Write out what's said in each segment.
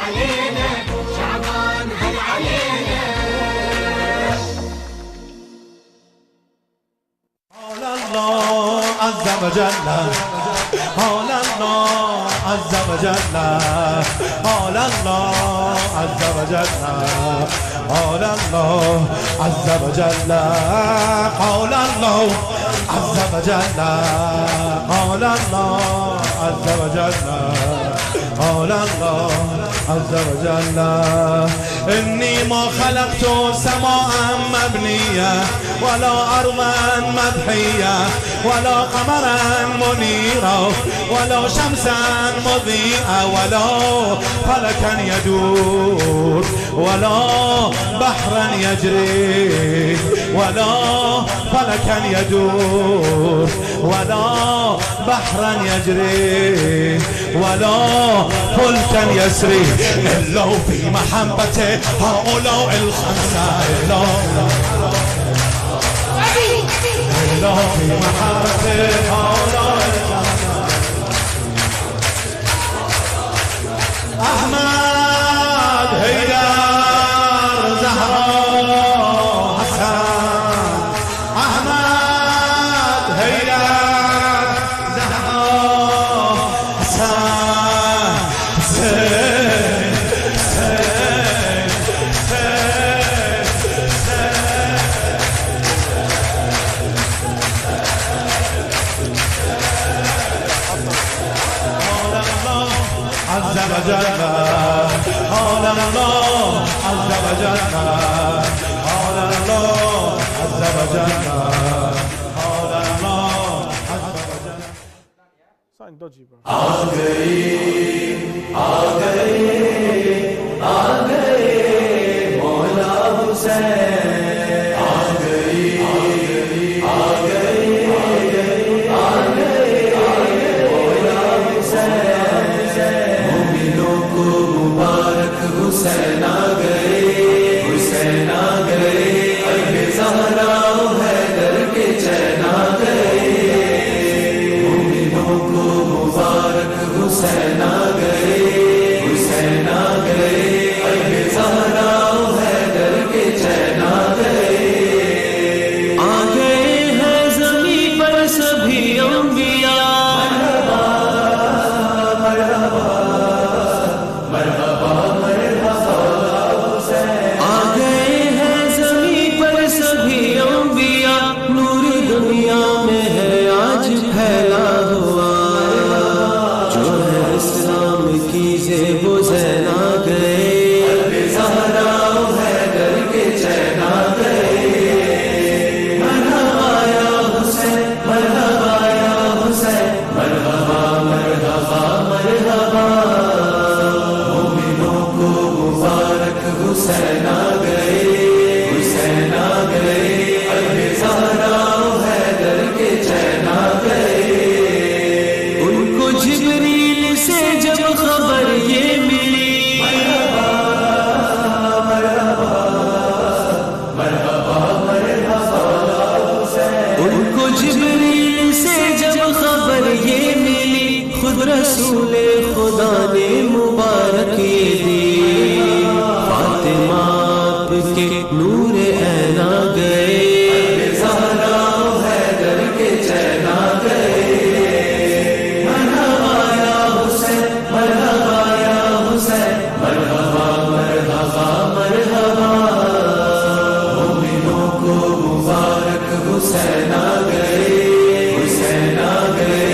علينا شعبان هل علينا. حول الله عز وجل حول الله عز وجل حول الله عز وجل حول الله عز وجل حول الله عز وجل حول الله عز وجل حول الله عز وجل. إني ما خلقت سماء مبنية ولا أرضا مضحية ولا قمرا منيرا ولا شمسا مضيئة ولا فلكا يدور ولا بحرا يجري ولا فلكا يدور ولا بحرا يجري ولا فلكا يسري إلا في محبته هؤلاء الخمسة. إلا في محبته هؤلاء الخمسة. أحمد هيدر زهراء حسن أحمد هيدر زهراء حسن حسين حسين عز وجل حول الله عز وجل حول الله عز وجل حول الله عز وجل. آ گئے مولا حسین آ گئے مولا حسین. مومنوں کو مبارک حسین آ گئے حسین آ گئے. عیب زہرا و حیدر کے چین آ گئے. مومنوں کو مبارک حسین آ گئے حسین آ گئے. عیب زہرا و حیدر کے چین آ گئے. آ گئے ہیں زمین پر سبھی انبیاء. مرحبا مرحبا مرحبا حسین. آ گئے ہیں زمین پر سبھی انبیاء. نور دنیا میں ہے آج پھیلا ہوا. جو ہے اسلام کی زیب و زین آ گئے. عیب زہرا و حیدر کے چین آ گئے. مرحبا یا حسین مرحبا یا حسین مرحبا مرحبا مرحبا. مومنوں کو مبارک حسین آ گئے حسین آ گئے. عیب زہرا و حیدر کے چین آ گئے. ان کو جبریل سے جب خبر یہ ملی. مرحبا مرحبا مرحبا مرحبا حسین. ان کو جبریل سے جب خبر یہ ملی. خود رسول خدا نے مبارک یہ دی. فاطمہ آپ کے نور عین آ گئے. عیب زہرا و حیدر کے چین آ گئے. مرحبا یا حسین مرحبا یا حسین مرحبا مرحبا مرحبا. مومنوں کو مبارک حسین آ گئے حسین آ گئے.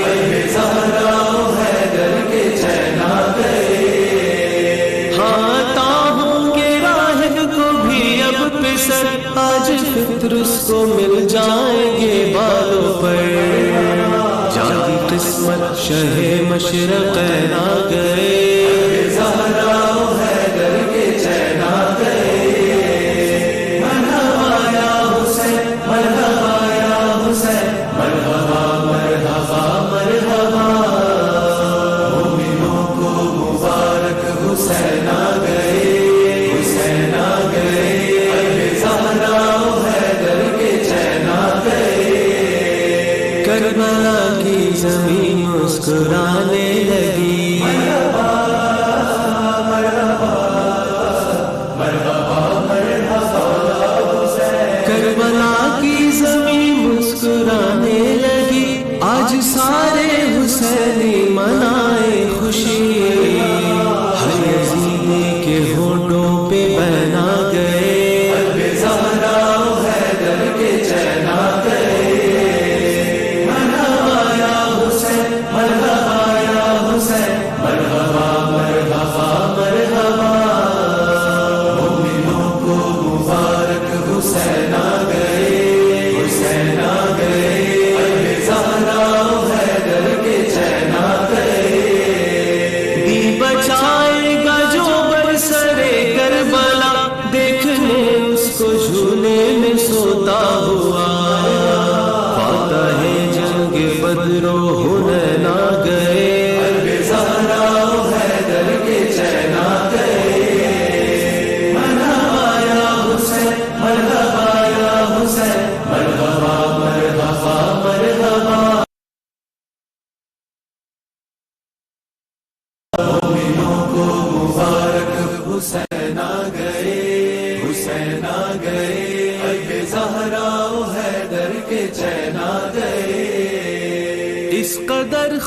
عیب زہرا و حیدر کے چین آ گئے. ہاں تاہوں کے راہب کو بھی اب پسر. آج فطر اس کو مل جائیں گے بالوں پر. جاگی قسمت شہ مشرقین آ گئے. عیب زہرا و حیدر کے چین آ گئے. مرحبا یا حسین مرحبا یا حسین مرحبا مرحبا مرحبا. مومنوں کو مبارک حسین آ گئے حسین آ گئے. عیب زہرا و حیدر کے چین آ گئے. کربلا کی زمین مسکرانے لگی.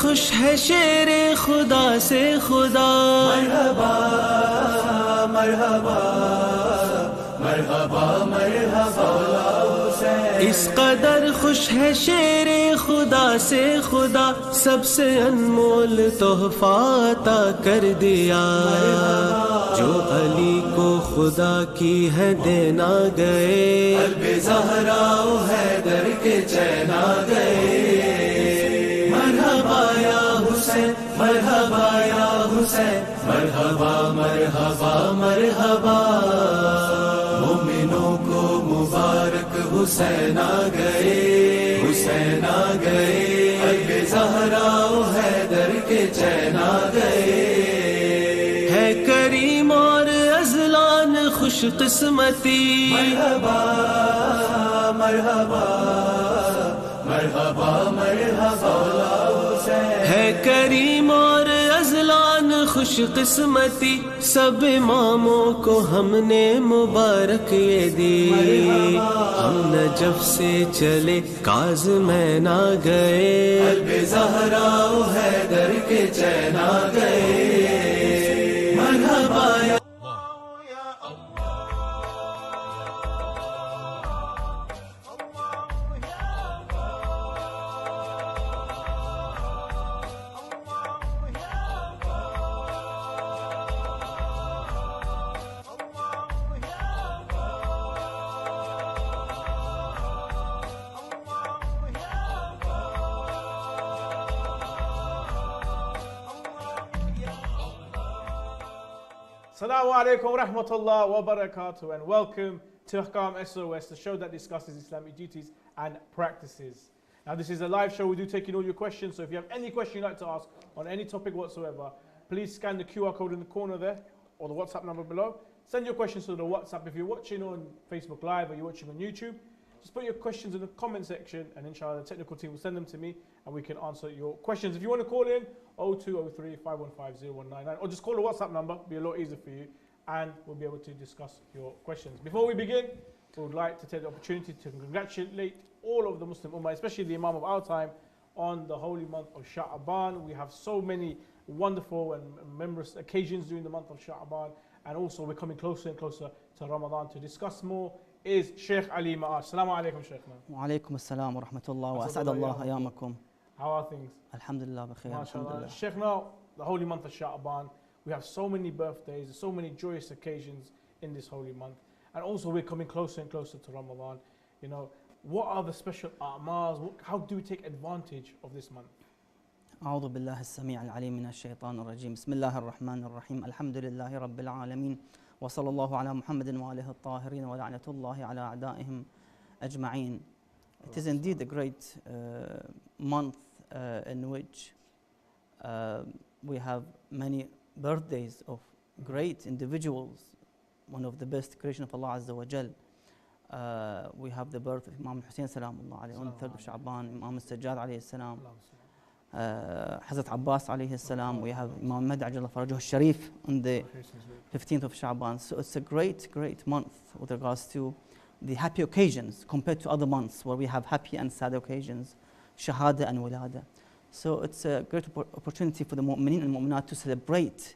खुश है शेर खुदा से खुदा मरहबा मरहबा मरहबा मरहबा इस कदर खुश है शेर खुदा से खुदा सबसे अनमोल तोहफा अता कर दिया जो अली को खुदा की है देना गए अल्बे ज़हरा हैदर के चैना गए मरहबा या हुसैन मरहबा या हुसैन मरहबा मरहबा मरहबा मोमिनों को मुबारक हुसैन आ गए हुसैन आ गए अल्बे ज़हरा हैदर के चैन आ गए है करीम और अज़लान खुश किस्मती मरहबा मरहबा मरहबा मरहबा है करीम और अज़लान खुश किस्मती सब इमामों को हमने मुबारक ये दी हम नजफ से चले काज़मैन आ गए अल्बे ज़हरा हैदर के चैन आ गए मरहबा Assalamu alaikum wa rahmatullah wa barakatuh, and welcome to Ahkam SOS, the show that discusses Islamic duties and practices. Now this is a live show, we do take in all your questions, so if you have any question you'd like to ask on any topic whatsoever, please scan the QR code in the corner there, or the WhatsApp number below. Send your questions to the WhatsApp. If you're watching on Facebook Live or you're watching on YouTube, just put your questions in the comment section, and inshallah the technical team will send them to me and we can answer your questions. If you want to call in, 0203 515 0199, or just call the WhatsApp number, it'll be a lot easier for you, and we'll be able to discuss your questions. Before we begin, we would like to take the opportunity to congratulate all of the Muslim Ummah, especially the Imam of our time, on the holy month of Sha'ban. We have so many wonderful and memorable occasions during the month of Sha'ban, and also we're coming closer and closer to Ramadan. To discuss more is Sheikh Ali Ma'ar. Assalamu alaikum, Sheikh. Wa alaikum assalam wa rahmatullah wa as'adallah ayamakum. How are things? Alhamdulillah bi khair. MashaAllah. Sheikh, now the holy month of Sha'ban, we have so many birthdays, so many joyous occasions in this holy month, and also we're coming closer and closer to Ramadan. You know, what are the special a'mals? How do we take advantage of this month? أعوذ بالله السميع العليم من الشيطان الرجيم بسم الله الرحمن الرحيم الحمد لله رب العالمين وصلى الله على محمد وآله الطاهرين ولعنة الله على أعدائهم أجمعين. It is indeed a great month in which we have many birthdays of great individuals, one of the best creation of Allah Azza wa Jal. We have the birth of Imam Hussein salamullah alayhi on the 3rd of Sha'ban, Imam Sajjad alayhi salam, Hazrat Abbas alayhi salam. We have Imam Mahdi Ajjallah Farajuh Sharif on the 15th of Sha'ban. So it's a great month with regards to the happy occasions compared to other months where we have happy and sad occasions, Shahada and Wilada. So it's a great opportunity for the mu'mineen and mu'minat to celebrate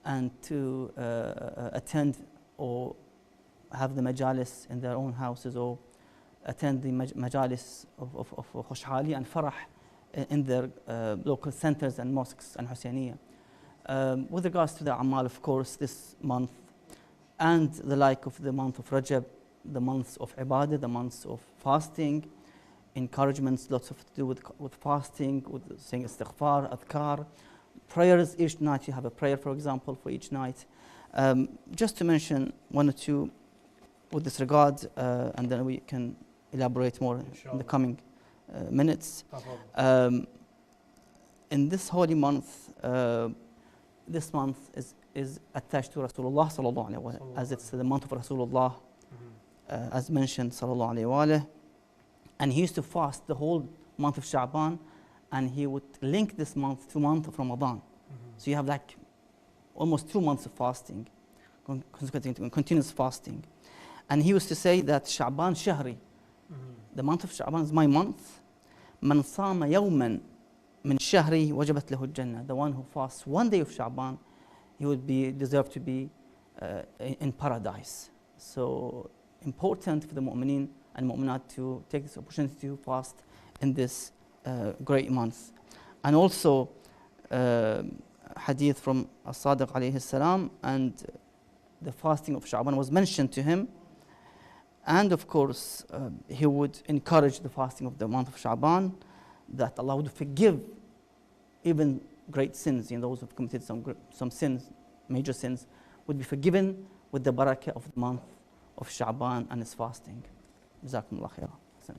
and to attend or have the majalis in their own houses, or attend the majalis of Khushhali and Farah in their local centers and mosques and Husseiniya. With regards to the Amal, of course, this month and the like of the month of Rajab, the months of Ibadah, the months of fasting, encouragements, lots of to do with fasting, with saying istighfar, adhkar, prayers. Each night you have a prayer, for example, for each night. Just to mention one or two with this regard, and then we can elaborate more in the coming minutes. In this holy month, this month is attached to Rasulullah sallallahu alaihi wasallam, as it's the month of Rasulullah, as mentioned sallallahu alaihi wasallam. And he used to fast the whole month of Sha'ban, and he would link this month to month of Ramadan. So you have like almost 2 months of fasting, continuous fasting. And he used to say that Sha'ban shahri, the month of Sha'ban is my month. Man sama yawman من شهري وجبت له الجنة. The one who fasts one day of Sha'ban, he would be deserved to be in paradise. So important for the mu'mineen and mu'minat to take this opportunity to fast in this great month. And also hadith from As-Sadiq alayhi salam, and the fasting of Sha'ban was mentioned to him. And of course, he would encourage the fasting of the month of Sha'ban, that Allah would forgive even great sins. Those who have committed some sins, major sins, would be forgiven with the barakah of the month of Sha'ban and its fasting. Jazakumullah khair.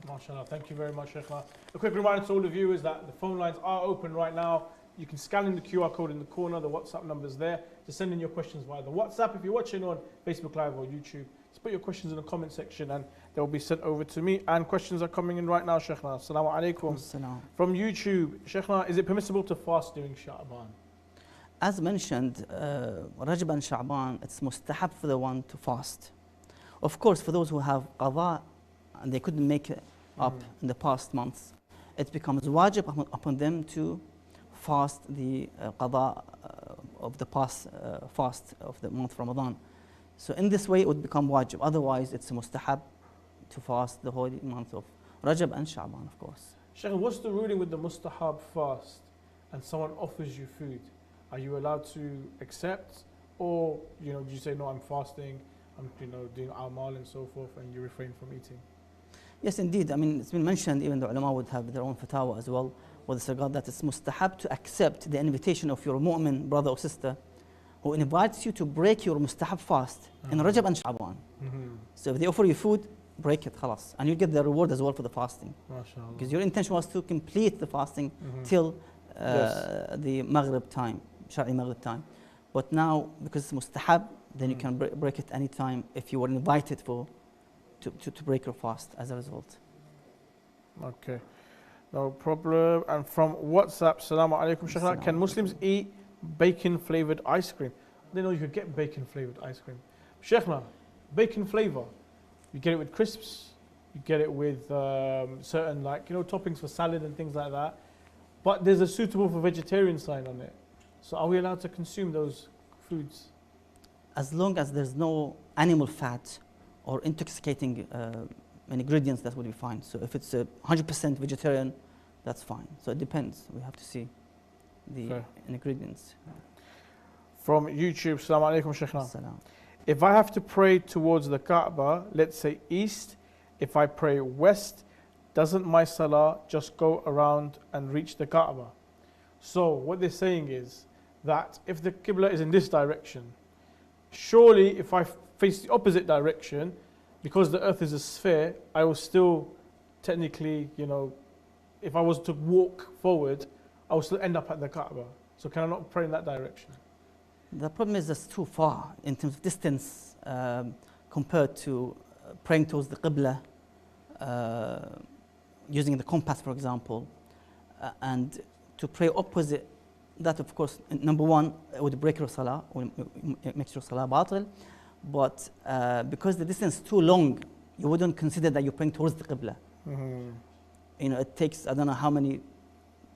MashaAllah, thank you very much, Sheikh. A quick reminder to all of you is that the phone lines are open right now. You can scan in the QR code in the corner, the WhatsApp number's there. Just send in your questions via the WhatsApp. If you're watching on Facebook Live or YouTube, just put your questions in the comment section and they will be sent over to me. And questions are coming in right now, Sheikh. Assalamu alaikum. From YouTube, Sheikh, is it permissible to fast during Sha'ban? As mentioned, Rajab and Sha'ban, it's mustahab for the one to fast. Of course, for those who have qadha and they couldn't make it up in the past months, it becomes wajib upon them to fast the qadha of the past fast of the month of Ramadan. So in this way, it would become wajib. Otherwise, it's mustahab to fast the whole month of Rajab and Sha'ban, of course. Sheikh, what's the ruling with the mustahab fast and someone offers you food? Are you allowed to accept, or do you say no, I'm fasting, I'm doing amal and so forth, and you refrain from eating? Yes, indeed. I mean, it's been mentioned, even the ulama would have their own fatwa as well, with this regard, that it's mustahab to accept the invitation of your mu'min brother or sister who invites you to break your mustahab fast in Rajab and Sha'ban. So if they offer you food, break it, khalas. And you get the reward as well for the fasting. MashaAllah. Because your intention was to complete the fasting till the Maghrib time, Shari Maghrib time. But now, because it's mustahab, then you can break it any time if you were invited to break your fast as a result. Okay, no problem. And from WhatsApp, Assalamu alaikum, Sheikh. Can Muslims eat bacon flavored ice cream? I didn't know you could get bacon flavored ice cream. Sheikh, bacon flavor, you get it with crisps, you get it with certain toppings for salad and things like that. But there's a suitable for vegetarian sign on it. So are we allowed to consume those foods? As long as there's no animal fat or intoxicating ingredients, that would be fine. So if it's 100% vegetarian, that's fine. So it depends. We have to see the ingredients. From YouTube, Assalamu alaikum, Sheikh. Salam. If I have to pray towards the Kaaba, let's say east, if I pray west, doesn't my salah just go around and reach the Kaaba? So what they're saying is that if the Qibla is in this direction, surely if I face the opposite direction, because the earth is a sphere, I will still technically, if I was to walk forward, I will still end up at the Kaaba. So can I not pray in that direction? The problem is that's too far in terms of distance compared to praying towards the Qibla, using the compass, for example, and to pray opposite. That, of course, number one, it would break your salah, or it makes your salah batil. But because the distance is too long, you wouldn't consider that you're praying towards the Qibla. It takes, I don't know how many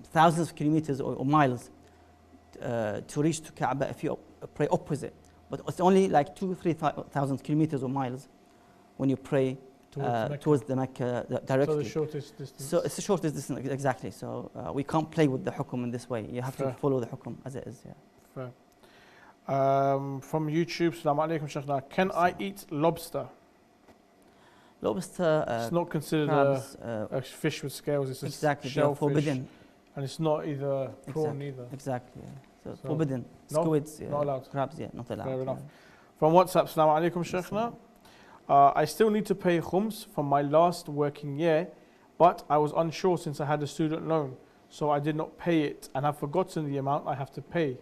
thousands of kilometers or miles to reach to Kaaba if you pray opposite. But it's only like 2,000-3,000 kilometers or miles when you pray towards the Mecca directly. So the shortest distance. So it's the shortest distance, exactly. So we can't play with the hukum in this way. You have to follow the hukum as it is. Yeah. Fair. From YouTube, Assalamu alaikum, Sheikh. Can I eat lobster? Lobster. It's not considered crabs, a fish with scales. It's exactly, a shellfish. forbidden. And it's not either prawn either. Exactly. Yeah. So forbidden. Squids. Yeah. Not allowed. Crabs. Yeah, not allowed. Fair enough. From WhatsApp, Assalamu alaikum, Sheikh. I still need to pay khums from my last working year, but I was unsure since I had a student loan, so I did not pay it and have forgotten the amount I have to pay.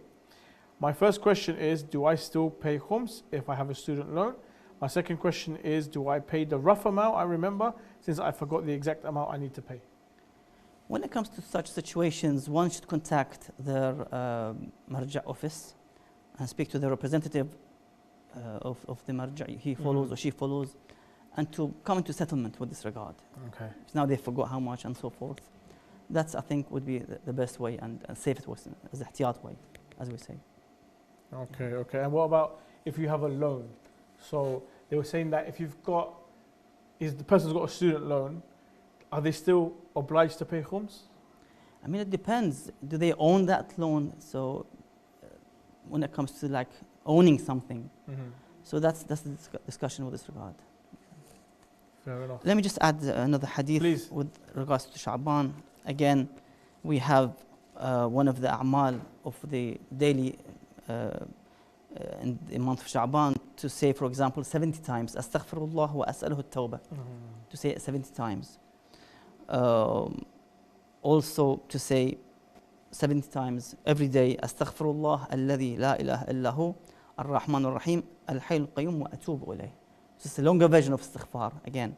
My first question is, do I still pay khums if I have a student loan? My second question is, do I pay the rough amount I remember since I forgot the exact amount I need to pay? When it comes to such situations, one should contact their marja office and speak to the representative of the marja he follows or she follows, and to come into settlement with this regard. Okay. Now they forgot how much and so forth. That's, I think, would be the best way and safest way, as the ihtiyat way, as we say. Okay, okay. And what about if you have a loan? So they were saying that if you've got, is the person's got a student loan, are they still obliged to pay khums? I mean, it depends. Do they own that loan? So when it comes to like owning something, so that's the discussion with this regard. Fair enough. Let me just add another hadith Please. with regards to Sha'ban. Again, we have one of the a'mal of the daily in the month of Sha'ban to say, for example, 70 times, Astaghfirullah wa as'aluhu at-tawbah. To say it 70 times. Also to say 70 times every day, Astaghfirullah alladhi la ilaha illahu ar-Rahman ar-Rahim al-Hayy al-Qayyum wa atubu ilayh. Just a longer version of istighfar again.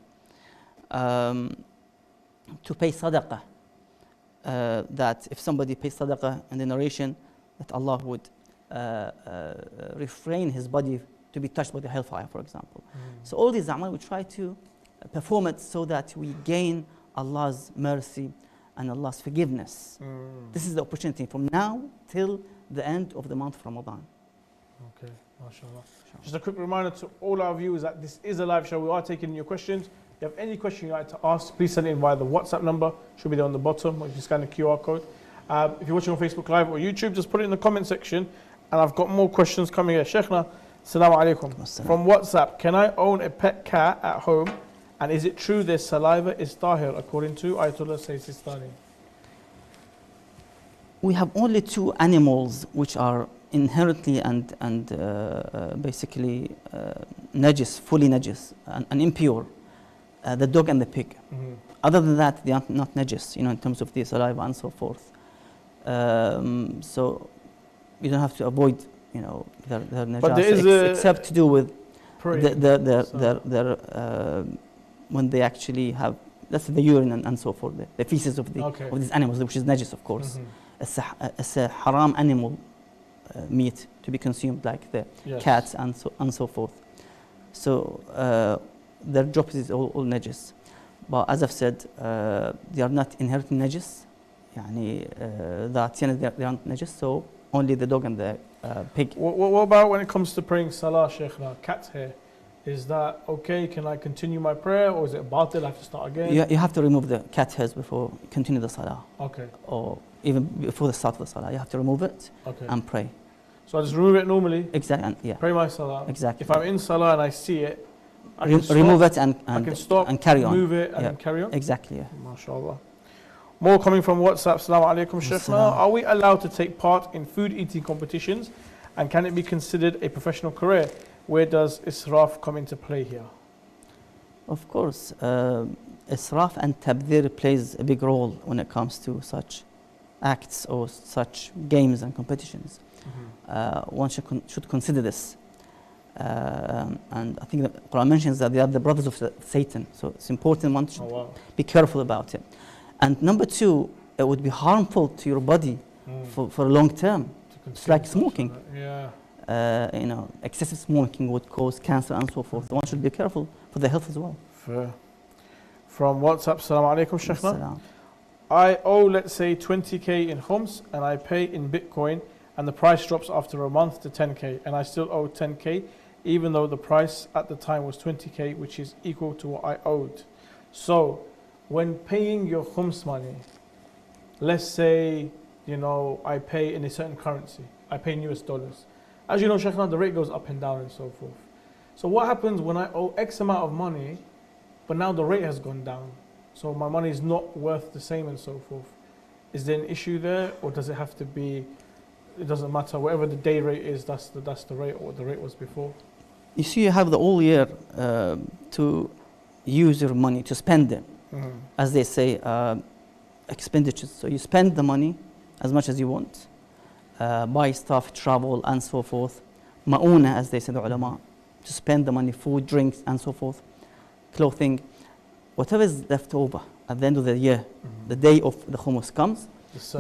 To pay sadaqah, that if somebody pays sadaqah in the narration, that Allah would refrain his body to be touched by the hellfire, for example. So all these amal, we try to perform it so that we gain Allah's mercy and Allah's forgiveness. This is the opportunity from now till the end of the month of Ramadan. Okay, mashallah. Just a quick reminder to all our viewers that this is a live show. We are taking your questions. If you have any question you'd like to ask, please send it in via the WhatsApp number. Should be there on the bottom, or if you scan the QR code. If you're watching on Facebook Live or YouTube, just put it in the comment section. And I've got more questions coming here. Sheikhna, Assalamu alaikum. From WhatsApp, can I own a pet cat at home? And is it true their saliva is tahir according to Ayatollah Sayyid Sistani? We have only two animals which are inherently and basically najis, fully najis, and impure. The dog and the pig. Other than that, they are not najis, in terms of the saliva and so forth. So you don't have to avoid, their najas, except to do with their when they actually have, that's the urine and so forth, the feces of these animals, which is najis, of course. It's a haram animal meat to be consumed, like the cats and so forth. So their job is all najis. But as I've said, they are not inherently najis. They aren't najis, so only the dog and the pig. What about when it comes to praying salah, Sheikhna? Cat's hair. Is that okay? Can I continue my prayer, or is it batil? I have to start again? You have to remove the cat hairs before continue the salah. Okay. Or even before the start of the salah, you have to remove it and pray. So I just remove it normally? Exactly, and, yeah. Pray my salah? Exactly. If I'm in salah and I see it, I can remove it and can stop and carry on. Move it and carry on? Exactly, yeah. MashaAllah. More coming from WhatsApp. Assalamu alaikum, Sheikhna. Are we allowed to take part in food eating competitions? And can it be considered a professional career? Where does israf come into play here? Of course, israf and tabdhir plays a big role when it comes to such acts or such games and competitions. One should consider this. And I think the Quran mentions that they are the brothers of Satan. So it's important one should be careful about it. And number two, it would be harmful to your body for a long term. It's like smoking. Excessive smoking would cause cancer and so forth. So one should be careful for the health as well. Fair. From WhatsApp, Assalamu alaikum, Sheikhna. I owe, let's say, 20k in khums and I pay in Bitcoin, and the price drops after a month to 10k, and I still owe 10k, even though the price at the time was 20k, which is equal to what I owed. So, when paying your khums money, let's say, I pay in a certain currency, I pay in US dollars. As you know, Sheikhna, the rate goes up and down and so forth. So what happens when I owe X amount of money, but now the rate has gone down? So my money is not worth the same and so forth. Is there an issue there, or does it have to be, it doesn't matter, whatever the day rate is, that's the rate, or what the rate was before? You see, you have the whole year to use your money, to spend it. As they say, expenditures. So you spend the money as much as you want, buy stuff, travel, and so forth. Ma'una, as they say, the ulama, to spend the money, food, drinks, and so forth, clothing. Whatever is left over at the end of the year, the day of the khumus comes,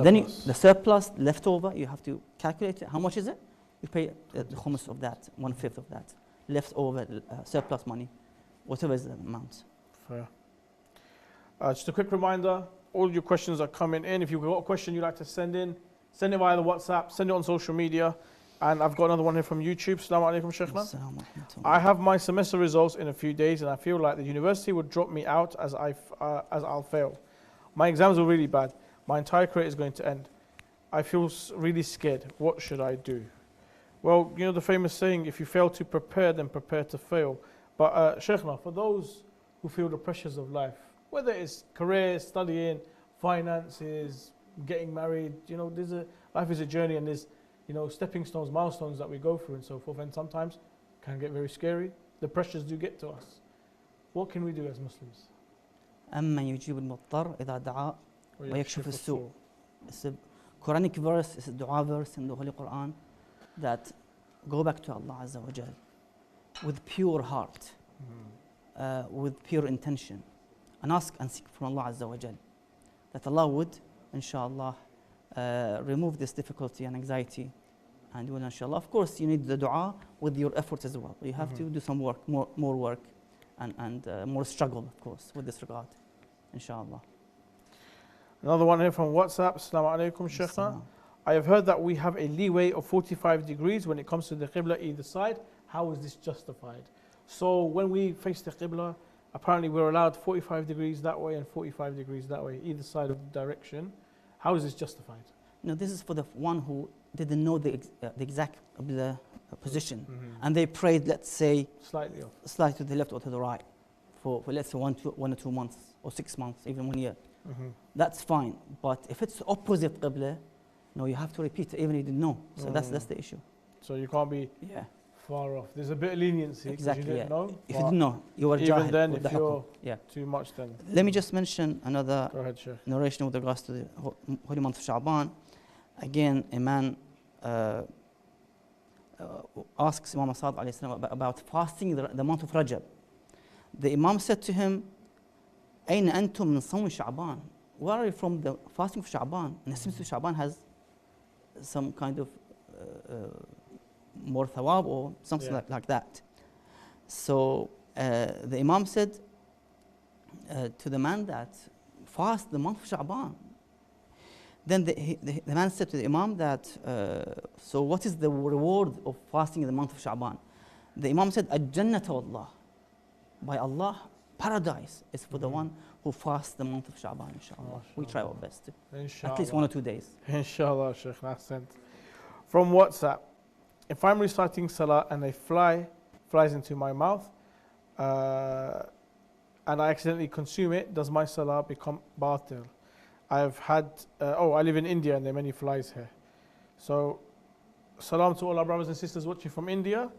then the surplus left over, you have to calculate it. How much is it? You pay the khumus of that, 1/5 of that, left over surplus money, whatever is the amount. Fair. Just a quick reminder, all your questions are coming in. If you've got a question you'd like to send in, send it via the WhatsApp, send it on social media. And I've got another one here from YouTube. Assalamu alaikum, Sheikhna. I have my semester results in a few days and I feel like the university would drop me out as I'll fail. My exams are really bad. My entire career is going to end. I feel really scared. What should I do? Well, you know the famous saying, if you fail to prepare, then prepare to fail. But Sheikhna, for those who feel the pressures of life, whether it's career, studying, finances, getting married, you know, life is a journey and there's, you know, stepping stones, milestones that we go through and so forth, and sometimes can get very scary. The pressures do get to us. What can we do as Muslims? أما يجيب المضطر إذا دعا ويكشف السوء. It's a Quranic verse, it's a dua verse in the Holy Quran that go back to Allah Azza wa Jal with pure heart, with pure intention, and ask and seek from Allah Azza wa Jal that Allah would, inshallah, remove this difficulty and anxiety, and will, inshallah. Of course, you need the dua with your efforts as well. You have to do some work, more work, and more struggle, of course, with this regard, inshallah. Another one here from WhatsApp. Assalamu alaikum, Sheikhna. I have heard that we have a leeway of 45 degrees when it comes to the Qibla either side. How is this justified? So when we face the Qibla, apparently we're allowed 45 degrees that way and 45 degrees that way, either side of the direction. How is this justified? No, this is for the one who didn't know the exact position, and they prayed, let's say, slightly off, slightly to the left or to the right, for let's say 1 or 2 months or 6 months, even 1 year. That's fine. But if it's opposite Qibla, no, you have to repeat it even if you didn't know. So that's the issue. So you can't be far off. There's a bit of leniency because you didn't know. If you didn't know, you were even jahil then, with if the you're hukum. too much, then. Let me just mention another Go ahead, Sheikh. narration with regards to the holy month of Sha'ban. Again, a man asks Imam Asad about fasting the month of Rajab. The Imam said to him, أين أنتم من صوم شعبان? Where are you from the fasting of Sha'ban? And it seems that Sha'ban has some kind of more thawab or something like that. So the Imam said to the man that fast the month of Sha'ban. Then the man said to the Imam that, so what is the reward of fasting in the month of Sha'ban? The Imam said, Al-Jannata Allah. By Allah, paradise is for the one who fasts the month of Sha'ban, inshallah. We try our best. At least 1 or 2 days. Inshallah, Sheikh. Ahsant. From WhatsApp, if I'm reciting Salah and a fly flies into my mouth and I accidentally consume it, does my Salah become batil? I've had, I live in India and there are many flies here. So, salam to all our brothers and sisters watching from India.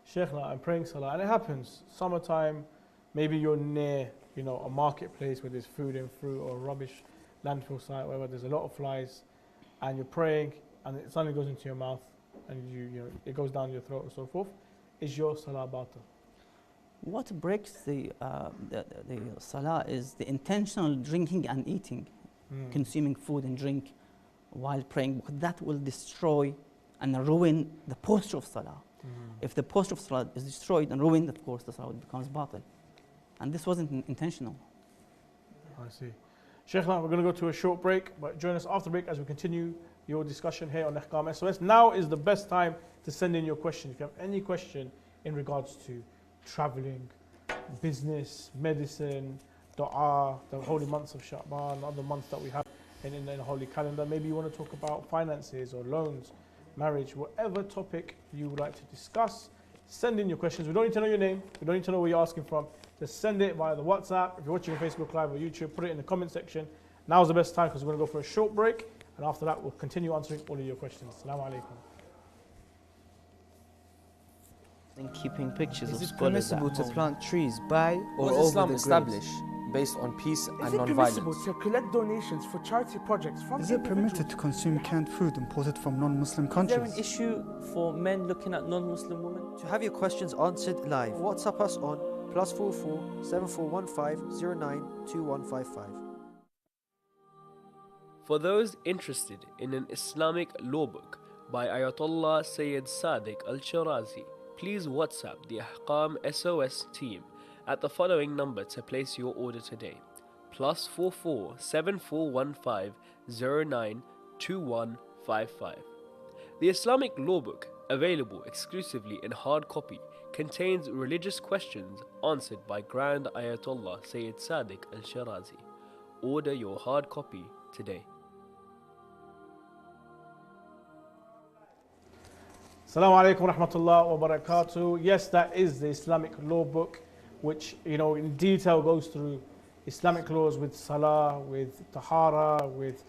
Sheikhna, I'm praying Salah. And it happens, summertime, maybe you're near, you know, a marketplace where there's food and fruit or rubbish, landfill site, wherever there's a lot of flies, and you're praying and it suddenly goes into your mouth and you know, it goes down your throat and so forth. Is your Salah batil? What breaks the Salah is the intentional drinking and eating. Consuming food and drink while praying, because that will destroy and ruin the posture of Salah. If the posture of Salah is destroyed and ruined, of course, the Salah becomes batil. And this wasn't intentional. I see. Sheikh, we're going to go to a short break, but join us after break as we continue your discussion here on Ahkam SOS. Now is the best time to send in your question. If you have any question in regards to traveling, business, medicine, Dua, the holy months of Sha'ban, other months that we have in the holy calendar. Maybe you want to talk about finances or loans, marriage, whatever topic you would like to discuss. Send in your questions. We don't need to know your name. We don't need to know where you're asking from. Just send it via the WhatsApp. If you're watching on Facebook Live or YouTube, put it in the comment section. Now's the best time because we're going to go for a short break. And after that, we'll continue answering all of your questions. Assalamu alaikum. And keeping pictures of Is it scholars at permissible to home. plant trees by or Was over Islam the graves? established based on peace Is and it permissible non-violence? to collect donations for charity projects from Is it permitted individuals? to consume canned food imported from non-Muslim Is there countries? an issue for men looking at non-Muslim women? To have your questions answered live, WhatsApp us on +44 7415 092155. For those interested in an Islamic law book by Ayatollah Sayyid Sadiq Al-Shirazi, please WhatsApp the Ahkam SOS team at the following number to place your order today: +44 7415 092155. The Islamic Law Book, available exclusively in hard copy, contains religious questions answered by Grand Ayatollah Sayyid Sadiq Al-Shirazi. Order your hard copy today. Assalamu alaikum wa rahmatullah wa barakatuh. Yes, that is the Islamic law book, which, you know, in detail goes through Islamic laws with salah, with tahara, with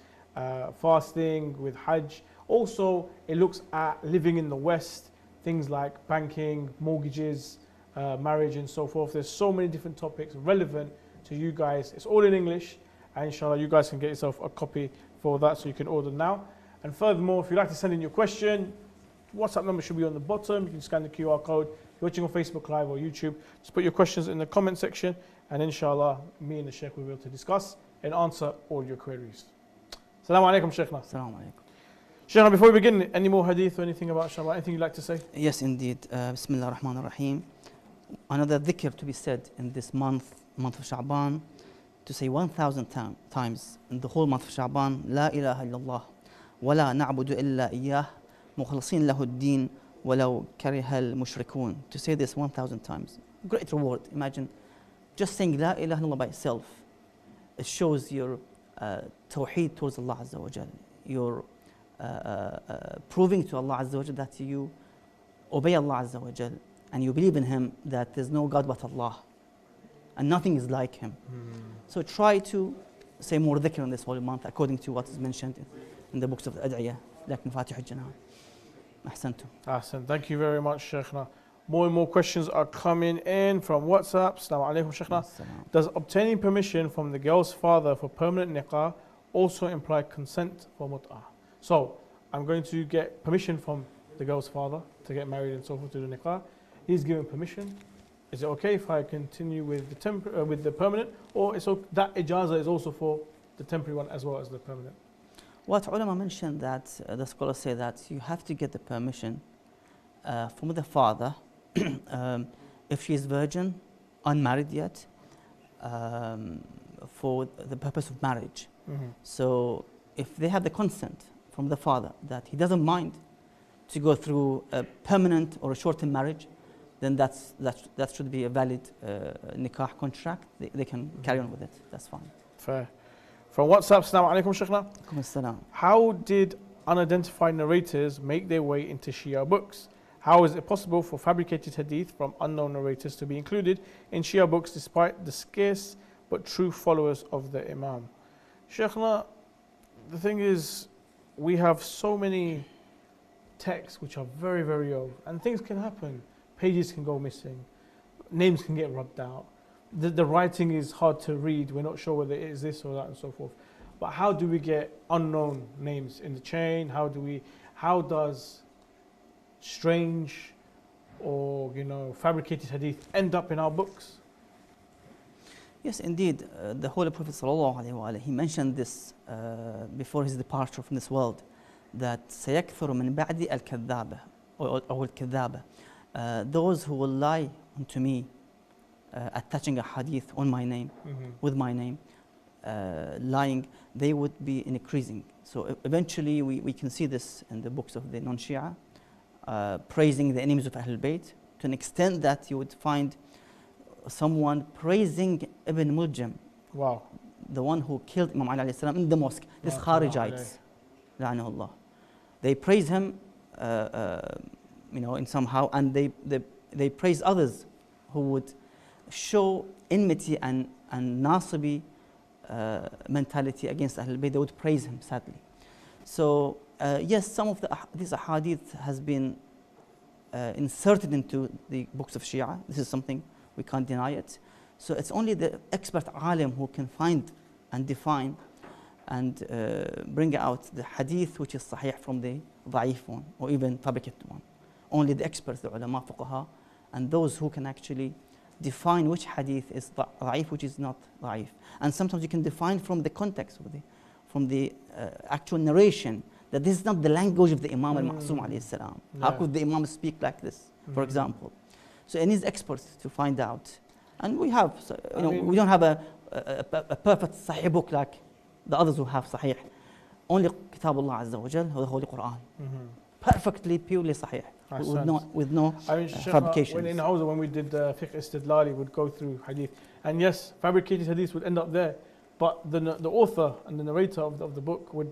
fasting, with hajj. Also, it looks at living in the West, things like banking, mortgages, marriage and so forth. There's so many different topics relevant to you guys. It's all in English, and inshallah you guys can get yourself a copy for that, so you can order now. And furthermore, if you'd like to send in your question, WhatsApp number should be on the bottom. You can scan the QR code. If you're watching on Facebook Live or YouTube, just put your questions in the comment section, and inshallah, me and the Sheikh will be able to discuss and answer all your queries. Assalamu alaikum, Sheikhna. Assalamu alaikum. Sheikhna, before we begin, any more hadith or anything about Shabbat? Anything you'd like to say? Yes, indeed. Bismillah ar-Rahman ar-Rahim. Another dhikr to be said in this month of Sha'ban, to say 1,000 times in the whole month of Sha'ban, La ilaha illallah, wa la na'budu illa iyyah, مخلصين له الدين ولو كره المشركون. To say this 1,000 times. Great reward. Imagine just saying La ilaha illallah by itself. It shows your tawheed towards Allah Azza wa Jal. You're proving to Allah Azza wa Jal that you obey Allah Azza wa Jal and you believe in Him, that there's no God but Allah and nothing is like Him. So try to say more dhikr in this holy month according to what is mentioned in the books of the Ad'iyah, like Mafatih al-Janan. Ahsantum. Ahsan. Thank you very much, Sheikhna. More and more questions are coming in from WhatsApp. Assalamu alaikum, Sheikhna. Does obtaining permission from the girl's father for permanent niqah also imply consent for mut'ah? So, I'm going to get permission from the girl's father to get married and so forth, to do niqah. He's given permission. Is it okay if I continue with the permanent, or that ijazah is also for the temporary one as well as the permanent? What ulama mentioned that the scholars say that you have to get the permission from the father if she is virgin, unmarried yet, for the purpose of marriage. So if they have the consent from the father that he doesn't mind to go through a permanent or a short-term marriage, then that should be a valid nikah contract. They can carry on with it. That's fine. Fair. From WhatsApp, Assalamu alaikum, Sheikhna. How did unidentified narrators make their way into Shia books? How is it possible for fabricated hadith from unknown narrators to be included in Shia books despite the scarce but true followers of the Imam? Sheikhna, the thing is, we have so many texts which are very, very old, and things can happen. Pages can go missing, names can get rubbed out. The writing is hard to read. We're not sure whether it is this or that and so forth. But how do we get unknown names in the chain? How does strange or fabricated hadith end up in our books? Yes, indeed. The Holy Prophet ﷺ, he mentioned this before his departure from this world, that سيكثر من بعد الكذابة or الكذابة, those who will lie unto me, attaching a hadith on my name, with my name, lying, they would be increasing. So eventually we can see this in the books of the non-Shia, praising the enemies of Ahlul Bayt, to an extent that you would find someone praising Ibn Muljam, wow, the one who killed Imam Ali in the mosque. This Kharijites, la'anahullah. They praise him, in somehow, and they praise others who would show enmity and nasibi mentality against Ahlul Bayt. They would praise him, sadly. So yes, some of these ahadith has been inserted into the books of Shia. This is something we can't deny it. So it's only the expert alim who can find and define and bring out the hadith which is sahih from the da'if one or even fabricated one. Only the experts, the ulama, fuqaha, and those who can actually define which hadith is da'if, which is not da'if. And sometimes you can define from the context of from the actual narration that this is not the language of the Imam al-Ma'sum alayhi salam. How could the Imam speak like this, for example? So it needs experts to find out. And we have, we don't have a perfect Sahih book like the others who have Sahih. Only Kitabullah Azza wa Jal, the Holy Quran. Perfectly, purely Sahih. With no fabrications. In Hausa, when we did Fiqh Istidlali, would go through hadith. And yes, fabricated hadith would end up there. But the author and the narrator of the book would,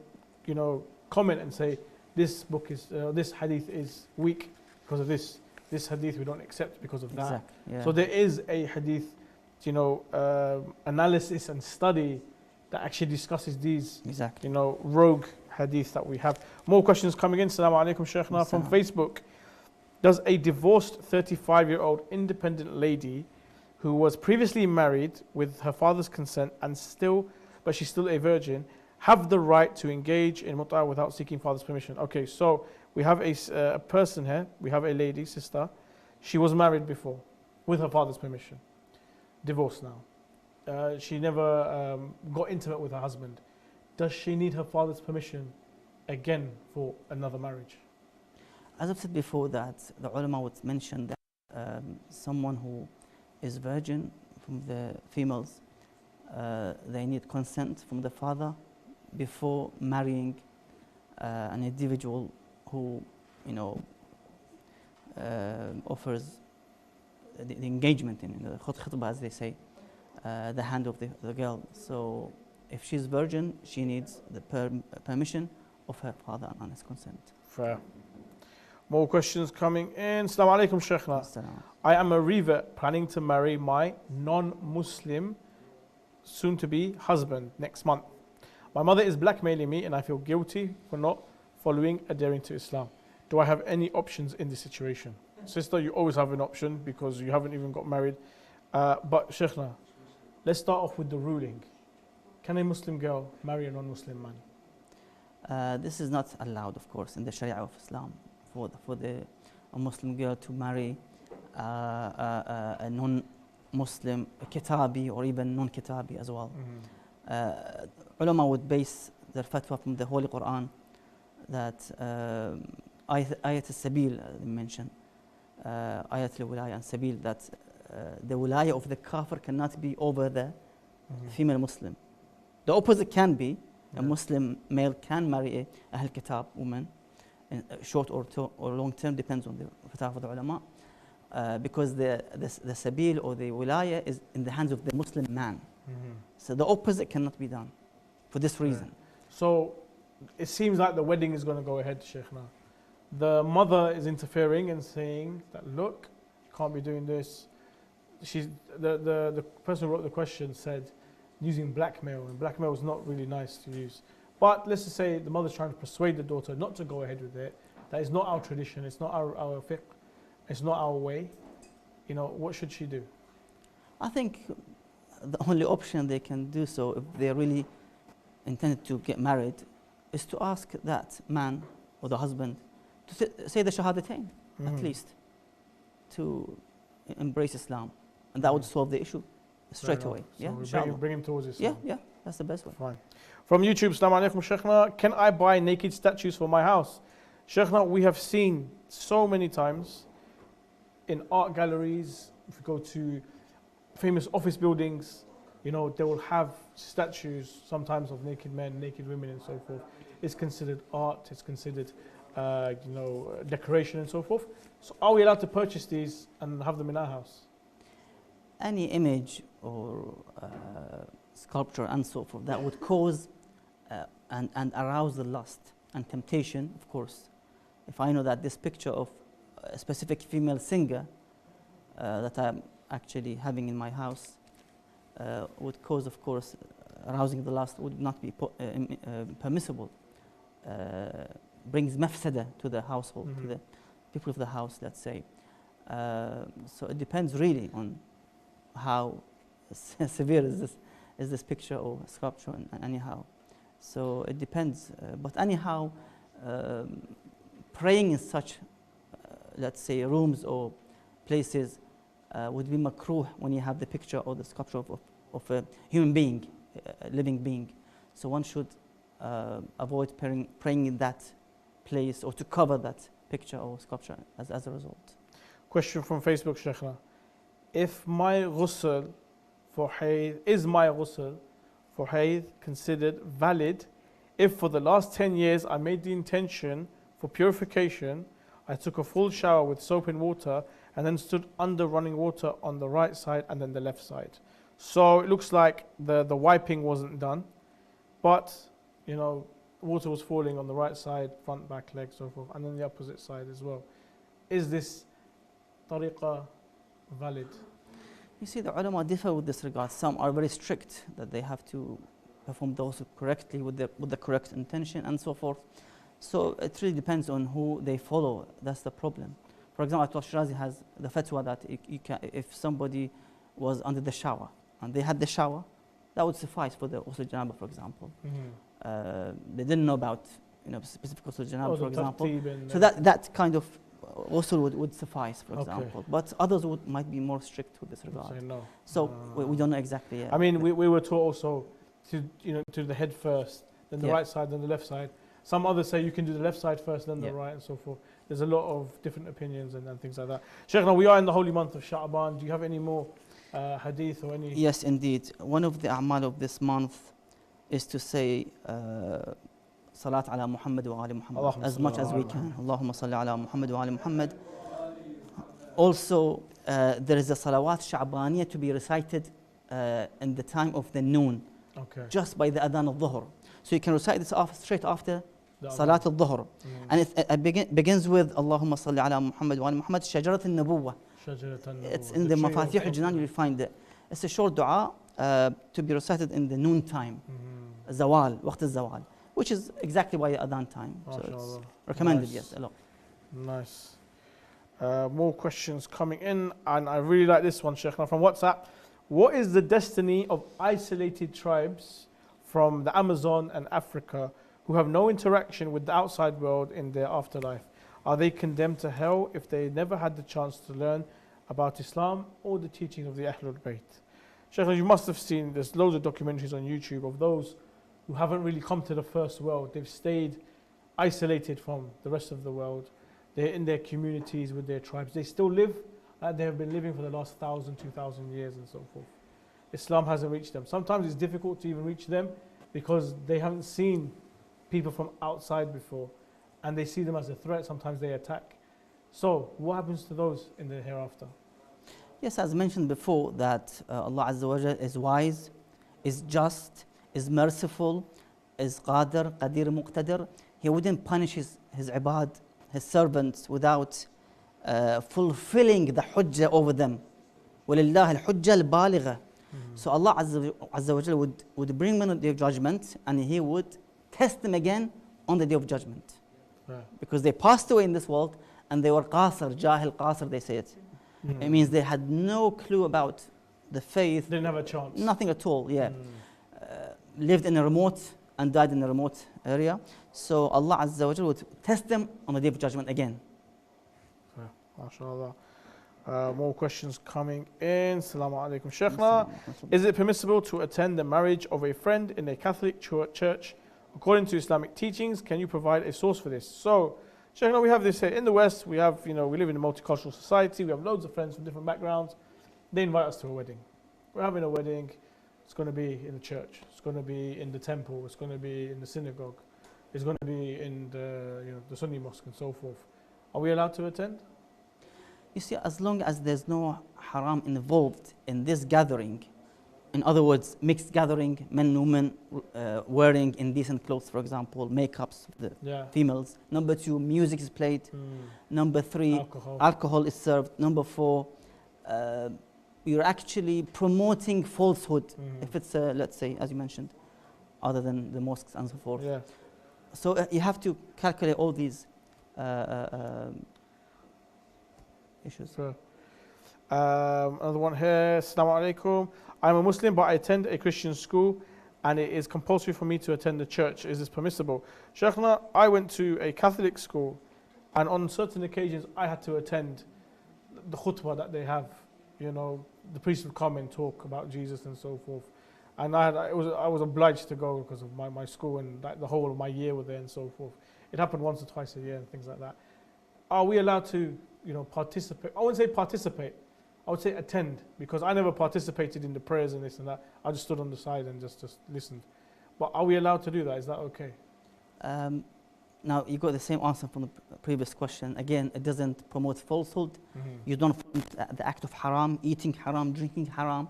comment and say, this book is, this hadith is weak because of this. This hadith we don't accept because of that. Exactly, yeah. So there is a hadith, analysis and study that actually discusses these, rogue hadith that we have. More questions coming in. Assalamu alaikum, Sheikhna, from Facebook. Does a divorced 35-year-old independent lady who was previously married with her father's consent but she's still a virgin, have the right to engage in mut'ah without seeking father's permission? Okay, so we have a person here. We have a lady, sister. She was married before with her father's permission. Divorced now. She never got intimate with her husband. Does she need her father's permission again for another marriage? As I've said before, that the ulama would mention that someone who is virgin from the females, they need consent from the father before marrying an individual who, offers the engagement in the khutbah, as they say, the hand of the girl. So if she's virgin, she needs the permission of her father and his consent. Fair. More questions coming in. Assalamu alaikum, Sheikhna. I am a revert planning to marry my non-Muslim soon-to-be husband next month. My mother is blackmailing me and I feel guilty for not following adhering to Islam. Do I have any options in this situation? Sister, you always have an option because you haven't even got married. But Sheikhna, let's start off with the ruling. Can a Muslim girl marry a non-Muslim man? This is not allowed, of course, in the Sharia of Islam for a Muslim girl to marry a non-Muslim kitabi or even non-kitabi as well. Ulama would base their fatwa from the Holy Quran that ayat al-sabil, they mentioned, ayat al-wilaya and sabil, that the wilaya of the kafir cannot be over the female Muslim. The opposite can be. A Muslim male can marry a Ahl Kitab woman, in short or long term, depends on the fatwa of the ulama, because the sabil or the wilaya is in the hands of the Muslim man. So the opposite cannot be done for this reason. So it seems like the wedding is going to go ahead, Sheikhna. The mother is interfering and saying that, look, you can't be doing this. The person who wrote the question said using blackmail, and blackmail is not really nice to use. But let's just say the mother's trying to persuade the daughter not to go ahead with it. That is not our tradition, it's not our fiqh, it's not our way. What should she do? I think the only option they can do so, if they really intended to get married, is to ask that man or the husband to say the shahadatain, at least, to embrace Islam. And that would solve the issue straight away. So bring him towards Islam. Yeah, that's the best way. Fine. From YouTube, Assalamu alaikum, Sheikhna. Can I buy naked statues for my house? Sheikhna, we have seen so many times in art galleries, if you go to famous office buildings, they will have statues sometimes of naked men, naked women and so forth. It's considered art, it's considered decoration and so forth. So are we allowed to purchase these and have them in our house? Any image or sculpture and so forth that would cause and arouse the lust and temptation, of course. If I know that this picture of a specific female singer that I'm actually having in my house would cause, of course, arousing the lust would not be permissible. Brings mafsada to the household, to the people of the house, let's say. So it depends really on how severe is this picture or sculpture, anyhow. So it depends. But anyhow, praying in such, let's say, rooms or places would be makruh when you have the picture or the sculpture of a human being, a living being. So one should avoid praying in that place or to cover that picture or sculpture as a result. Question from Facebook, Sheikhna. If my ghusl for hayd, is my ghusl for hayd considered valid if for the last 10 years I made the intention for purification, I took a full shower with soap and water and then stood under running water on the right side and then the left side. So it looks like the wiping wasn't done, but you know, water was falling on the right side, front, back, leg, so forth, and then the opposite side as well. Is this tariqah valid? You see, the ulama differ with this regard. Some are very strict that they have to perform those correctly with the correct intention and so forth. So it really depends on who they follow. That's the problem. For example, Shirazi has the fatwa that if somebody was under the shower and they had the shower, that would suffice for the ghusl janaba, for example. They didn't know about specific ghusl janaba, for example. So that kind of ghusl would suffice, for example. But others might be more strict with this regard. No. So we don't know exactly yet. I mean, we were taught also to the head first, then the right side, then the left side. Some others say you can do the left side first, then the right, and so forth. There's a lot of different opinions and things like that. Sheikh, now we are in the holy month of Sha'ban. Do you have any more hadith or any? Yes, indeed. One of the a'mal of this month is to say Salat ala Muhammad wa ali Muhammad as much as we can. Allahumma salli ala Muhammad wa ali Muhammad. Also, there is a salawat sha'baniyah to be recited in the time of the noon, just by the adhan al-dhuhr. So you can recite this straight after Salat al-Dhuhr. And it begins with Allahumma salli ala Muhammad wa ali Muhammad, shajarat al-nabuwah. It's in the Mafatih al-Jinan, you'll find it. It's a short dua to be recited in the noon time, zawal, waqt al-zawal, which is exactly by the adhan time. So it's recommended, yes, a lot. Nice. More questions coming in, and I really like this one, Sheikh. Now from WhatsApp, what is the destiny of isolated tribes from the Amazon and Africa who have no interaction with the outside world in their afterlife? Are they condemned to hell if they never had the chance to learn about Islam or the teachings of the Ahlul Bayt? Sheikh, you must have seen, there's loads of documentaries on YouTube of those who haven't really come to the first world. They've stayed isolated from the rest of the world. They're in their communities with their tribes. They still live like they have been living for the last 1,000, 2,000 years and so forth. Islam hasn't reached them. Sometimes it's difficult to even reach them because they haven't seen people from outside before and they see them as a threat. Sometimes they attack. So what happens to those in the hereafter? Yes, as mentioned before, that Allah Azza wa Jal is wise, is just, is merciful, is qadir, muqtadir. He wouldn't punish his ibad, his servants, without fulfilling the hujjah over them. وَلِلَّهِ الْحُجَّةِ الْبَالِغَةِ. So Allah Azza wa Jal would bring them on the day of judgment, and He would test them again on the day of judgment. Because they passed away in this world and they were qasir, jahil qasir, they say it. It means they had no clue about the faith. They didn't have a chance. Nothing at all, yeah. Lived in a remote and died in a remote area. So Allah Azza wa Jal would test them on the day of judgment again. MashaAllah. More questions coming in. Assalamu alaikum. Sheikhna, is it permissible to attend the marriage of a friend in a Catholic church according to Islamic teachings? Can you provide a source for this? So, Sheikhna, we have this here in the West. We have, we live in a multicultural society. We have loads of friends from different backgrounds. They invite us to a wedding. We're having a wedding. It's going to be in the church. It's going to be in the temple. It's going to be in the synagogue. It's going to be in the Sunni mosque and so forth. Are we allowed to attend? You see, as long as there's no haram involved in this gathering, in other words, mixed gathering, men and women wearing indecent clothes, for example, makeups, the females. Number 2, music is played. Number 3, alcohol is served. Number 4, you're actually promoting falsehood. If it's, let's say, as you mentioned, other than the mosques and so forth. So you have to calculate all these issues. Another one here. Assalamu alaikum. I'm a Muslim, but I attend a Christian school and it is compulsory for me to attend the church. Is this permissible? Sheikhna, I went to a Catholic school and on certain occasions I had to attend the khutbah that they have. The priest would come and talk about Jesus and so forth. And I was obliged to go because of my school and the whole of my year were there and so forth. It happened once or twice a year and things like that. Are we allowed to participate? I wouldn't say participate. I would say attend, because I never participated in the prayers and this and that. I just stood on the side and just listened. But are we allowed to do that? Is that okay? Now, you got the same answer from the previous question. Again, it doesn't promote falsehood. You don't promote the act of haram, eating haram, drinking haram.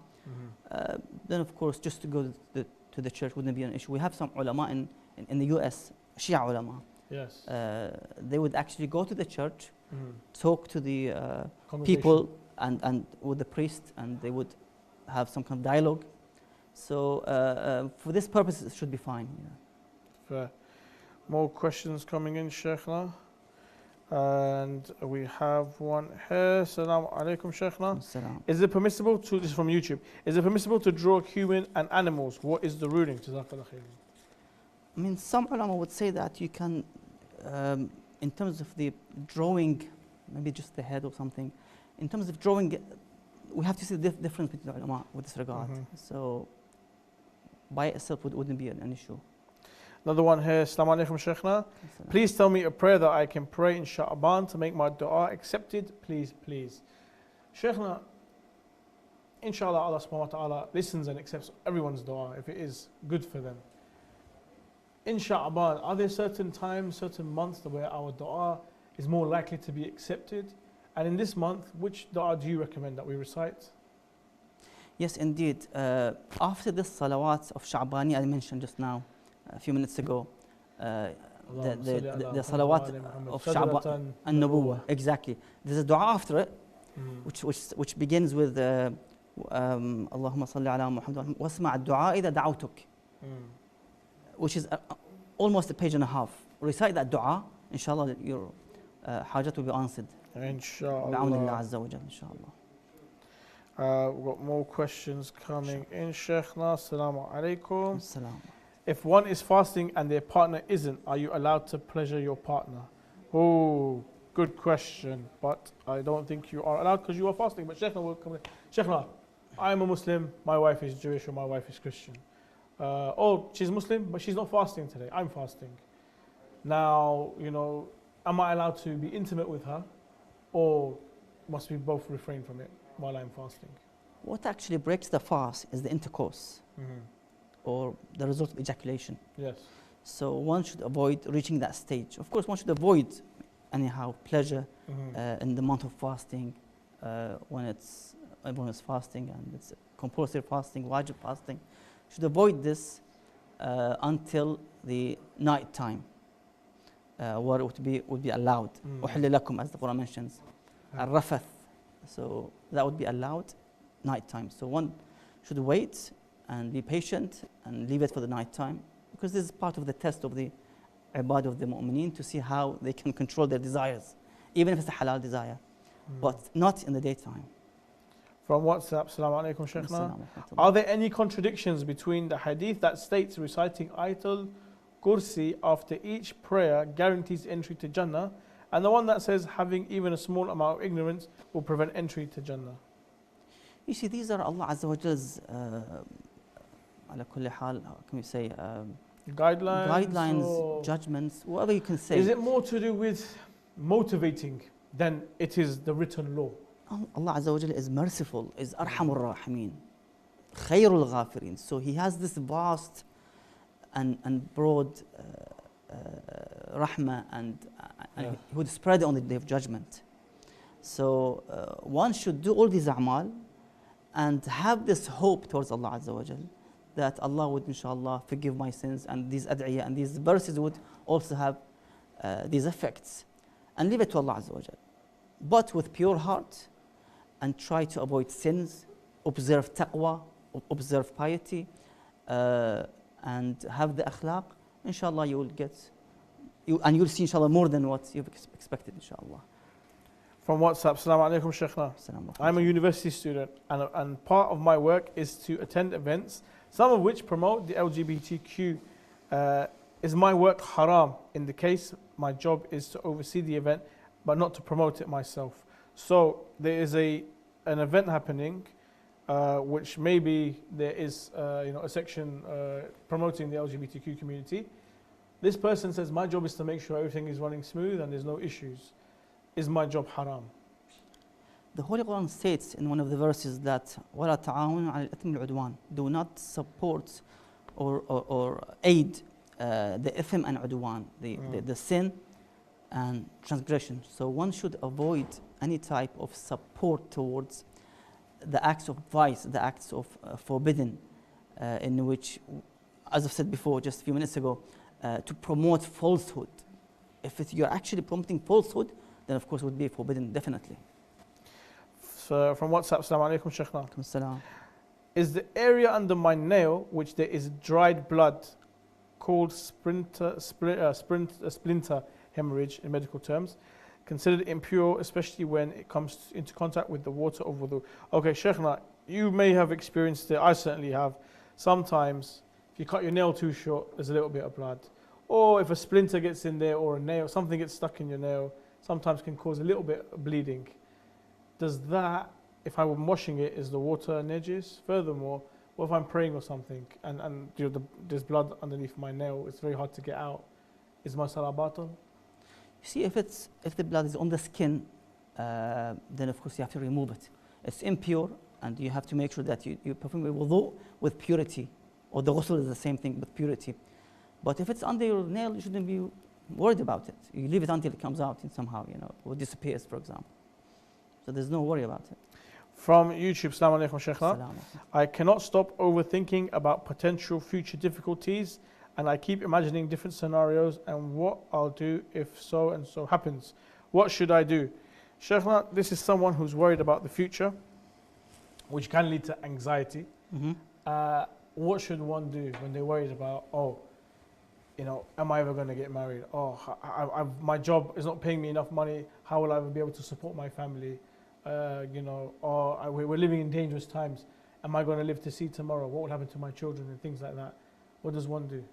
Then, of course, just to go to the church wouldn't be an issue. We have some ulama in the US, Shia ulama. Yes. They would actually go to the church, talk to the people and with the priest, and they would have some kind of dialogue. So for this purpose, it should be fine. Yeah. Fair. More questions coming in, Sheikhna. And we have one here. Assalamu alaikum, Sheikhna. Assalam. Is it permissible to, this is from YouTube, is it permissible to draw human and animals? What is the ruling? Jazakallah khairan. I mean, some ulama would say that you can, in terms of the drawing, maybe just the head or something. In terms of drawing, we have to see the difference between the ulama with this regard. So, by itself wouldn't be an issue. Another one here. Assalamu alaikum, Sheikhna. Please tell me a prayer that I can pray in Sha'ban to make my dua accepted. Please, please. Sheikhna, inshallah, Allah subhanahu wa ta'ala listens and accepts everyone's dua if it is good for them. In Sha'ban, are there certain times, certain months where our dua is more likely to be accepted? And in this month, which dua do you recommend that we recite? Yes, indeed. After this salawat of Sha'bani I mentioned just now, a few minutes ago, the salawat of Sha'ban and Nubuwwah, exactly. There's a dua after it, which begins with Allahumma salli ala Muhammad wasma' ad-du'a idha da'awtuk, which is almost a page and a half. Recite that dua, inshallah, your hajat will be answered. Inshallah. Bi'awnillah azza wa jalla, inshallah. We've got more questions coming in, Sheikhna. Assalamu alaikum. Assalam. If one is fasting and their partner isn't, are you allowed to pleasure your partner? Oh, good question. But I don't think you are allowed because you are fasting. But Sheikhna will come in. Sheikhna, I'm a Muslim, my wife is Jewish or my wife is Christian. Oh, she's Muslim, but she's not fasting today. I'm fasting. Now, you know, am I allowed to be intimate with her, or must we both refrain from it while I'm fasting? What actually breaks the fast is the intercourse, or the result of ejaculation. Yes. So one should avoid reaching that stage. Of course, one should avoid anyhow pleasure in the month of fasting, when everyone is fasting and it's compulsory fasting, wajib fasting. Should avoid this until the night time, where it would be allowed. أُحِلَّ لَكُمْ, as the Quran mentions, الرفث. So that would be allowed night time. So one should wait and be patient and leave it for the night time, because this is part of the test of the ibad of the mu'mineen, to see how they can control their desires, even if it's a halal desire, but not in the daytime. From WhatsApp, Assalamu alaikum, Sheikhna. Are there any contradictions between the hadith that states reciting Ayatul Kursi after each prayer guarantees entry to Jannah, and the one that says having even a small amount of ignorance will prevent entry to Jannah? You see, these are Allah Azza wa Jalla's ala kulli hal, how can we say, guidelines, judgments, whatever you can say. Is it more to do with motivating than it is the written law? Allah Azza wa Jalla is merciful, is Arhamur Rahimeen, Khairul Ghafirin. So He has this vast and broad rahmah, and He would spread it on the Day of Judgment. So one should do all these a'mal and have this hope towards Allah Azza wa Jalla, that Allah would inshallah forgive my sins, and these ad'iyah and these verses would also have these effects, and leave it to Allah Azza wa Jalla. But with pure heart, and try to avoid sins, observe taqwa, observe piety, and have the akhlaq, inshallah you will get, and you'll see inshallah more than what you've expected, inshallah. From WhatsApp, Assalamu alaikum, Sheikhna. I'm a university student, and part of my work is to attend events, some of which promote the LGBTQ. Is my work haram in the case my job is to oversee the event, but not to promote it myself? So there is an event happening, which maybe there is a section promoting the LGBTQ community. This person says, my job is to make sure everything is running smooth and there's no issues. Is my job haram? The Holy Quran states in one of the verses that وَلَا تَعَاوَنُوا عَلَى الْإِثْمِ الْعُدْوَانِ. Do not support or aid the ithm and udwan, the sin and transgression. So one should avoid any type of support towards the acts of vice, the acts of forbidden, in which, as I've said before just a few minutes ago, to promote falsehood. If you're actually promoting falsehood, then of course it would be forbidden, definitely. So from WhatsApp, Assalamu alaikum, Sheikh. Salam. Is the area under my nail, which there is dried blood, called splinter hemorrhage in medical terms, considered impure, especially when it comes into contact with the water of wudu? Okay, Sheikhna, you may have experienced it. I certainly have. Sometimes, if you cut your nail too short, there's a little bit of blood. Or if a splinter gets in there, or a nail, something gets stuck in your nail, sometimes can cause a little bit of bleeding. Does that, if I'm washing it, is the water najis? Furthermore, what if I'm praying or something and there's blood underneath my nail, it's very hard to get out? Is my salah batal? You see, if the blood is on the skin, then of course you have to remove it. It's impure, and you have to make sure that you perform the wudu with purity, or the ghusl is the same thing with purity. But if it's under your nail, you shouldn't be worried about it. You leave it until it comes out and somehow, or disappears, for example. So there's no worry about it. From YouTube, Assalamu alaikum, Sheikhna. I cannot stop overthinking about potential future difficulties, and I keep imagining different scenarios and what I'll do if so and so happens. What should I do? Sheikhna, this is someone who's worried about the future, which can lead to anxiety. What should one do when they're worried about, am I ever going to get married? My job is not paying me enough money. How will I ever be able to support my family? We're living in dangerous times. Am I going to live to see tomorrow? What will happen to my children and things like that? What does one do?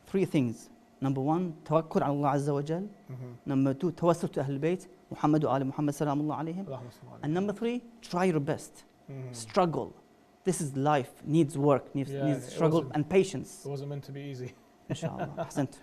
3 things. Number 1, tawakkul ala Allah Azza wa Jal. Number 2, tawassul to Ahlul Bayt, Muhammad wa Ali Muhammad salamullah alayhim. And number 3, try your best. Struggle. This is life, needs work, needs struggle and patience. It wasn't meant to be easy. Inshallah. Ahsant.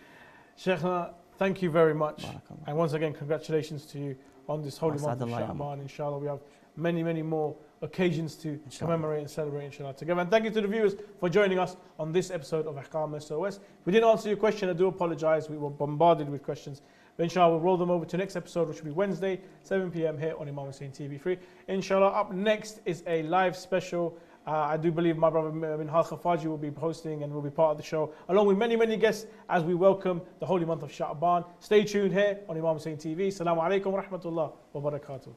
Sheikhna, thank you very much. And once again, congratulations to you on this holy month of Asad Sha'ban. Inshallah, we have many, many more occasions to commemorate and celebrate, inshallah, together. And thank you to the viewers for joining us on this episode of Ahkam SOS. If we didn't answer your question, I do apologize. We were bombarded with questions. But inshallah, we'll roll them over to next episode, which will be Wednesday, 7 p.m. here on Imam Hussein TV 3. Inshallah, up next is a live special. I do believe my brother Minhal Khafaji will be hosting and will be part of the show, along with many, many guests as we welcome the holy month of Sha'ban. Stay tuned here on Imam Hussein TV. Assalamu alaikum wa rahmatullah wa barakatuh.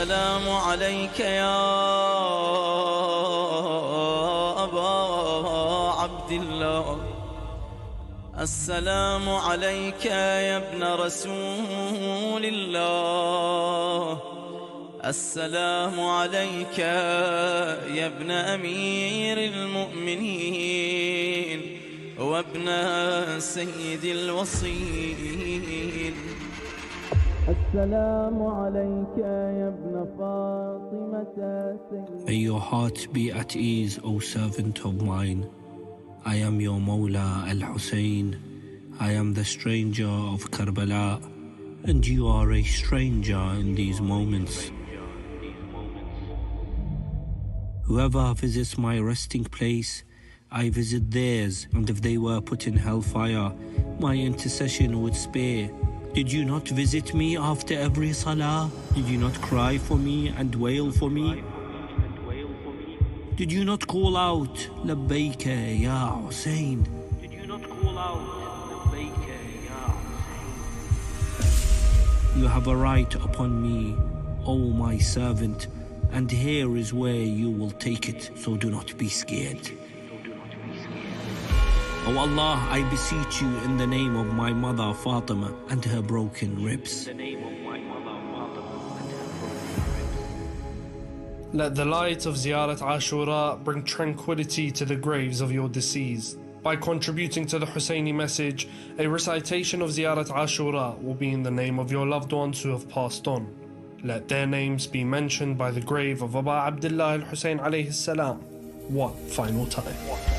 السلام عليك يا أبا عبد الله. السلام عليك يا ابن رسول الله. السلام عليك يا ابن أمير المؤمنين وابن سيد الوصيين. السلام عليك يا ابن فاطمة. May your heart be at ease, O servant of mine. I am your Mawla al-Hussein. I am the stranger of Karbala, and you are a stranger in these moments. Whoever visits my resting place, I visit theirs, and if they were put in hellfire, my intercession would spare. Did you not visit me after every salah? Did you not cry for me and wail for me? Did you not call out, Labbayka ya Hussein? Did you not call out, Labbayka ya Hussein? You have a right upon me, O my servant, and here is where you will take it, so do not be scared. O Allah, I beseech you in the name of my mother Fatima and her broken ribs. Let the light of Ziyarat Ashura bring tranquility to the graves of your deceased. By contributing to the Husseini message, a recitation of Ziyarat Ashura will be in the name of your loved ones who have passed on. Let their names be mentioned by the grave of Aba Abdullah al-Hussein alayhi salam one final time.